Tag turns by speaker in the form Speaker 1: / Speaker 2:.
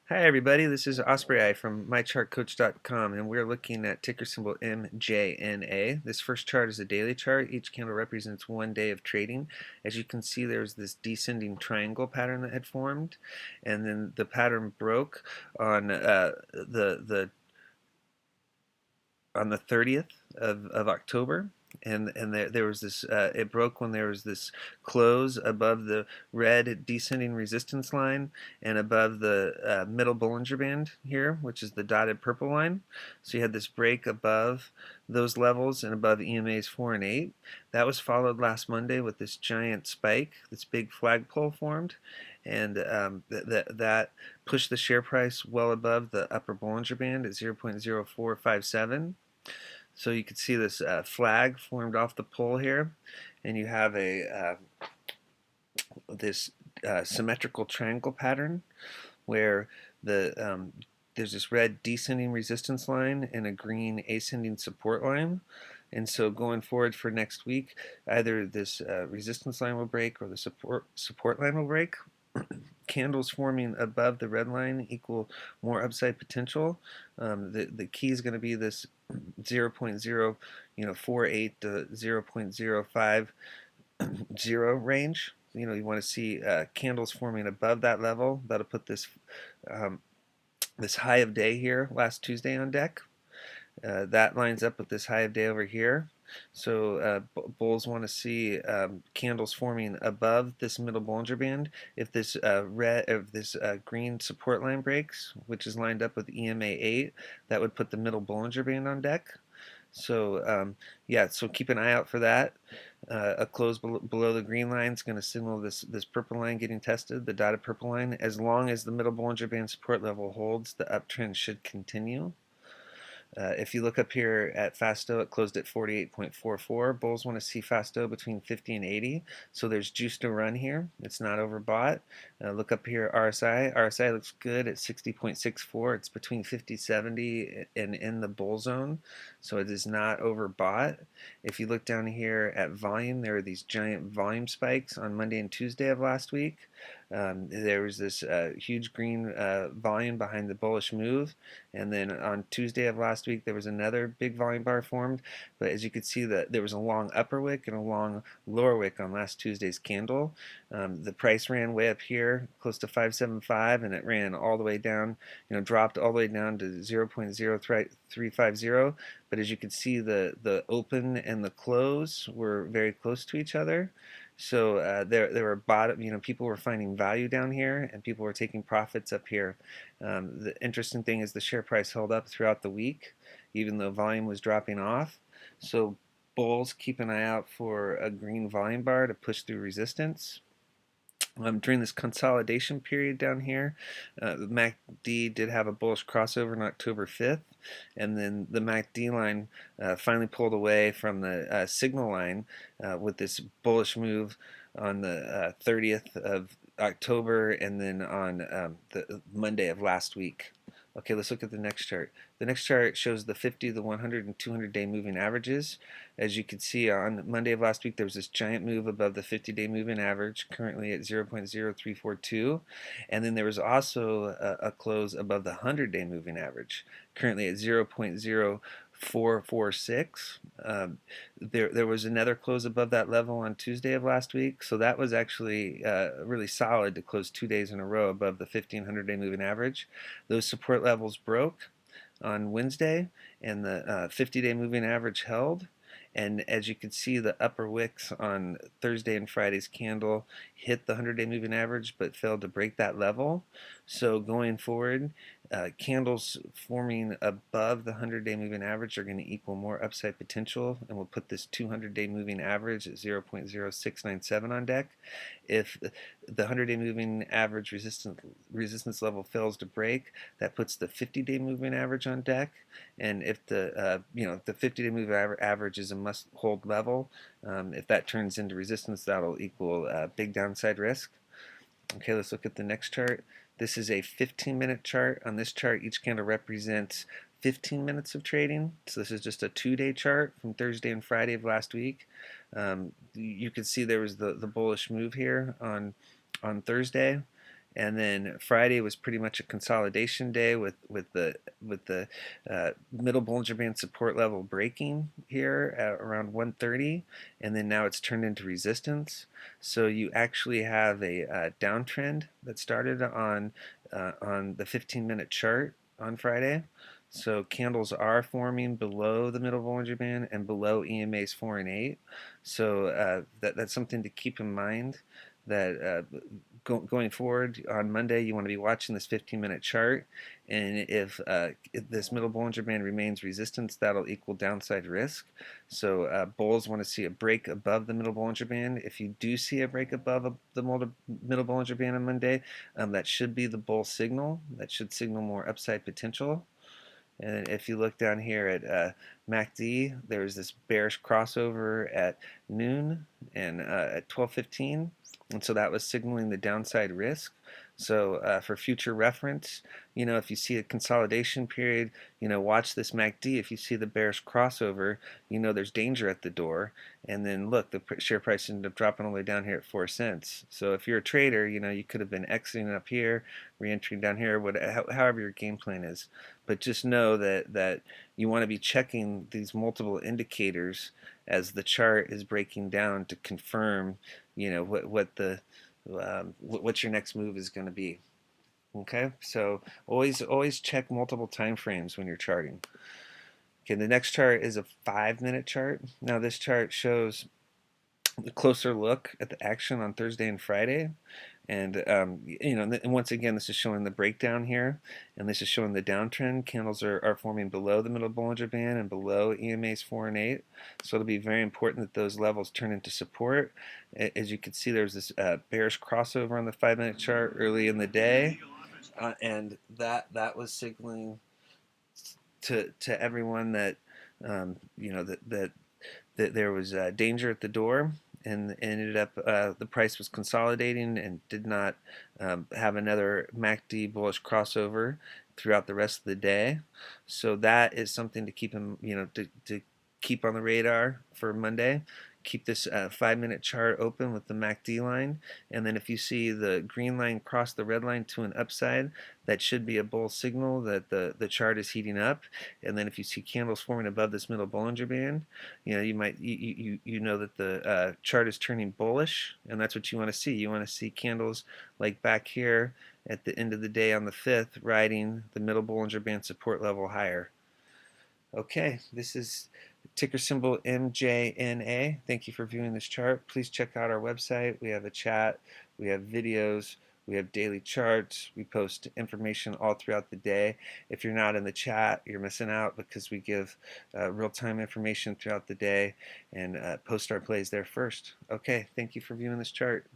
Speaker 1: Hi everybody, this is Ospreyeye from mychartcoach.com, and we're looking at ticker symbol MJNA. This first chart is a daily chart. Each candle represents 1 day of trading. As you can see, there's this descending triangle pattern that had formed, and then the pattern broke on the 30th of October. And there was this, it broke when there was this close above the red descending resistance line and above the middle Bollinger Band here, which is the dotted purple line. So you had this break above those levels and above EMAs 4 and 8. That was followed last Monday with this giant spike, this big flagpole formed, and that pushed the share price well above the upper Bollinger Band at 0.0457. So you can see this flag formed off the pole here, and you have this symmetrical triangle pattern where there's this red descending resistance line and a green ascending support line. And so going forward for next week, either this resistance line will break or the support line will break. Candles forming above the red line equal more upside potential. The key is going to be this 0.048 to 0.050 range. You want to see candles forming above that level. That'll put this high of day here last Tuesday on deck. That lines up with this high of day over here. So bulls want to see candles forming above this middle Bollinger Band. If this green support line breaks, which is lined up with EMA 8, that would put the middle Bollinger Band on deck. So yeah, so keep an eye out for that. A close below the green line is going to signal this purple line getting tested, the dotted purple line. As long as the middle Bollinger Band support level holds, the uptrend should continue. If you look up here at Fasto, it closed at 48.44. Bulls want to see Fasto between 50 and 80, so there's juice to run here. It's not overbought. Look up here, RSI. RSI looks good at 60.64. It's between 50 70 and in the bull zone, so it is not overbought. If you look down here at volume, there are these giant volume spikes on Monday and Tuesday of last week. There was this huge green volume behind the bullish move, and then on Tuesday of last week there was another big volume bar formed. But as you could see, that there was a long upper wick and a long lower wick on last Tuesday's candle. The price ran way up here, close to 575, and it ran all the way down, dropped all the way down to 0.0350. But as you can see, the open and the close were very close to each other. So there were people were finding value down here, and people were taking profits up here. The interesting thing is the share price held up throughout the week, even though volume was dropping off. So bulls, keep an eye out for a green volume bar to push through resistance. During this consolidation period down here, the MACD did have a bullish crossover on October 5th, and then the MACD line finally pulled away from the signal line with this bullish move on the 30th of October, and then on the Monday of last week. Okay, let's look at the next chart. The next chart shows the 50, the 100, and 200-day moving averages. As you can see, on Monday of last week, there was this giant move above the 50-day moving average, currently at 0.0342. And then there was also a close above the 100-day moving average, currently at 0.0446. There was another close above that level on Tuesday of last week, so that was actually really solid to close 2 days in a row above the 50 and 100-day moving average. Those support levels broke on Wednesday, and the 50-day moving average held. And as you can see, the upper wicks on Thursday and Friday's candle hit the 100-day moving average but failed to break that level. So going forward, candles forming above the 100-day moving average are going to equal more upside potential, and we'll put this 200-day moving average at 0.0697 on deck. If the 100-day moving average resistance level fails to break, that puts the 50-day moving average on deck. And if the 50-day moving average is a must-hold level, if that turns into resistance, that'll equal big downside risk. Okay, let's look at the next chart. This is a 15-minute chart. On this chart, each candle represents 15 minutes of trading. So this is just a 2-day chart from Thursday and Friday of last week. You can see there was the bullish move here on Thursday, and then Friday was pretty much a consolidation day with the middle Bollinger Band support level breaking here at around 130, and then now it's turned into resistance. So you actually have a downtrend that started on the 15-minute chart on Friday. So candles are forming below the middle Bollinger Band and below EMA's 4 and 8. So that's something to keep in mind, that going forward on Monday, you want to be watching this 15-minute chart, and if this middle Bollinger Band remains resistance, that'll equal downside risk. So bulls want to see a break above the middle Bollinger Band. If you do see a break above the middle Bollinger Band on Monday, that should be the bull signal. That should signal more upside potential. And if you look down here at MACD, there's this bearish crossover at noon and at 12:15, and so that was signaling the downside risk. So for future reference, if you see a consolidation period, watch this MACD. If you see the bearish crossover, there's danger at the door. And then look, the share price ended up dropping all the way down here at 4 cents. So if you're a trader, you could have been exiting up here, re-entering down here, however your game plan is. But just know that you want to be checking these multiple indicators as the chart is breaking down to confirm, what your next move is going to be. Okay, so always check multiple time frames when you're charting. Okay, the next chart is a 5-minute chart. Now this chart shows a closer look at the action on Thursday and Friday. And and once again, this is showing the breakdown here, and this is showing the downtrend. Candles are forming below the middle Bollinger Band and below EMA's 4 and 8. So it'll be very important that those levels turn into support. As you can see, there's this bearish crossover on the 5-minute chart early in the day, and that was signaling to everyone that that there was danger at the door, and ended up the price was consolidating and did not have another MACD bullish crossover throughout the rest of the day. So that is something to keep to keep on the radar for Monday. Keep this 5-minute chart open with the MACD line, and then if you see the green line cross the red line to an upside, that should be a bull signal that the chart is heating up. And then if you see candles forming above this middle Bollinger Band, you know that the chart is turning bullish, and that's what you want to see. You want to see candles like back here at the end of the day on the 5th riding the middle Bollinger Band support level higher. Okay, this is ticker symbol MJNA. Thank you for viewing this chart. Please check out our website. We have a chat, we have videos, we have daily charts. We post information all throughout the day. If you're not in the chat, you're missing out, because we give real-time information throughout the day and post our plays there first. Okay, thank you for viewing this chart.